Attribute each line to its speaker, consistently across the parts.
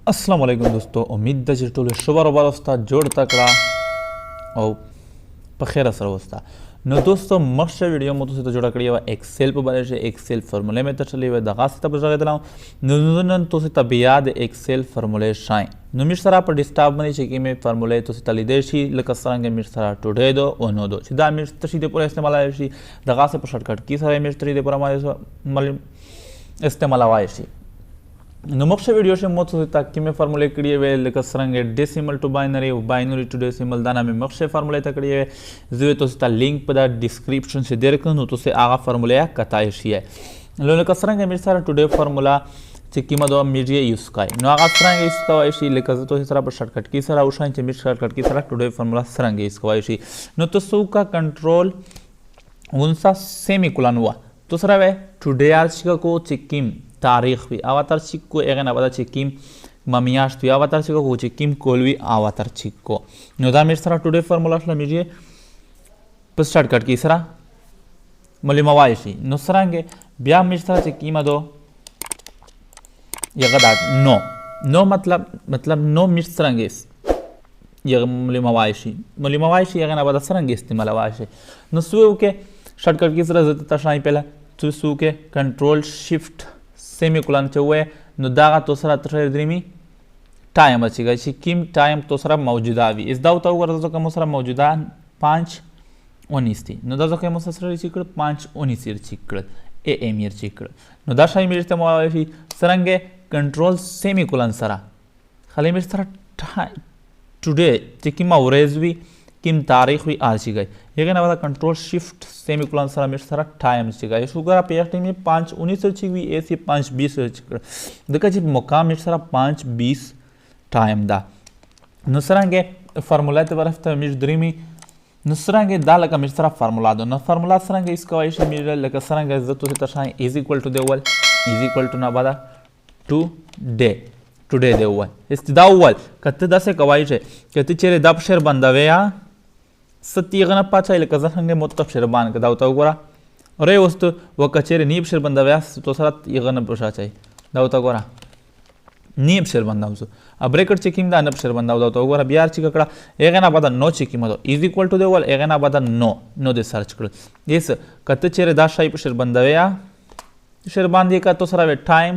Speaker 1: अस्सलाम वालेकुम दोस्तों, उम्मीद ده چې ټول ښه برابر وستا جوړ تکړه او په خیر سره وستا. نو دوستو مخکې ویډیو مو تاسو ته جوړه کړې و ایکسل په باره کې ایکسل فرموله مې ته چلې و دغه ست په ځای دلم نن تاسو ته بیا د ایکسل فرموله شای نو مې سره په ډیسکټاپ باندې چې کې مې فرموله تاسو ته لیدل شي لکه څنګه مې سره ټوډے دو او نو دو چې دا مې تاسو د پوره استعمال شي دغه ست په شارټ کټ کې سره مې تاسو د پوره استعمال وای شي. نو مخکې ویډیو کې مو تاسو ته کومه فرموله کړې وې لکه څنګه ډیسیمل ټو باینری او باینری ټو ډیسیمل دا نامه مخکې فرموله ته کړې وې زه تاسو ته لینک په دا ډیسکرپشن کې درکړم نو تاسو هغه فرموله کتای شي. نو لکه څنګه مې سره ټوډے فرمولا چې کومه دا میډیا یوز کای نو هغه څنګه یوز کوي شي لکه تاسو سره په شارټ کټ کې سره او شان چې مې شارټ کټ کې سره ټوډے فرمولا څنګه یوز کوي شي نو تاسو کا کنټرول ونسا سیمی کولن وا تو سره وې ټوډے ارچ کو چکیم تاریخ وی اواتر چیکو اگه نبادا چیکیم ممیاشت وی اواتر چیکو کو چیکیم کولوی اواتر چیکو نو دا میر سره ټوډے فرمولا شلا میجی په سٹارټ کټ کی سره ملي موایشي نو سرانګه بیا میر سره چیکیم دو یغه دا نو مطلب نو میر سرانګه یغه ملي موایشي یغه نبادا سرانګه استعمال وایشي نو سو کې شارټ کټ کی سره زت تشای پهلا تو سو کې کنټرول شیفټ سیمی کولن چې وې نو دا تو سره تر درېمی ټایم اچي چې کیم ټایم تو سره موجوده وي از دا تو ورته کوم سره موجوده 5:19 دي نو دا ځکه مو سره چې کړ 5:19 چې کړ ا ام ير چې کړ نو دا شای مې ته مو شي سرنګ کنټرول سیمی کولن سره خلې مې سره ټوډے چې کیم اورز وی کیم تاریخ وی آشي گئی یګه نه ودا کنټرول شیفټ سیمی کولن سره مې سره ټایم چې گئی شوګرا په ټیم میں 5:19 چې وی ا سی 5:20 چې کړ دغه چې مقام مې سره 5:20 ټایم دا نو سرانګه فرمولا ته ورفته مې درېمی نو سرانګه دا لکه مې سره فرمولا ده نو فرمولا سرانګه اس کوي شي مې لکه سرانګه عزت ته تشای از ایکوال ټو دی ول از ایکوال ټو نه بادا ټوډے دی ول استدا ول کته دا څه کوي چې کته چیرې د بشر بندوي ستیغه نه پاتای لکه څنګه متفق شربان کدا او تا وګوره اورې وست وکچری نیب شر بندوي تو سره یغه نه پوښا چي دا او تا وګوره نیب شر بنداوس ا بریکټ چیکینګ دا نه شر بنداو دا تو وګوره بیا چې کړه یغه نه بعد نو چیکینګ مدو از ایکوال ټو دی ول یغه نه بعد نو دې سرچ کړ دیس کته چیرې دا شای په شر بندوي شر باندې کا تو سره ټایم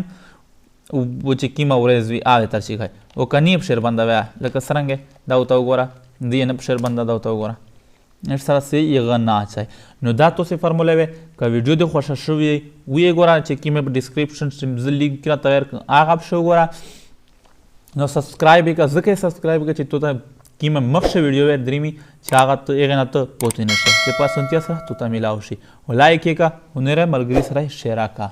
Speaker 1: و چې کیما ورز وی آ تر شي خای او کنيب شر بندوي لکه څنګه دا او تا وګوره دې نه شر بندا دا او تا وګوره نش سره سي یغه نه اچای نو دا تو سي فرموله وي ک ویډیو د خوښ شوی وی ګوره چې کیمه په ډیسکرپشن کې لینک کرا تیار هغه شو ګوره نو سبسکرایب کا ځکه سبسکرایب کا چې تو ته کیمه مخشه ویډیو ور درېمی چې هغه ته یغه نه ته پوتې نشه چې پاسونتیا سره تو ته ملاوي شي ولایک کا هنره ملګری سره شیر کا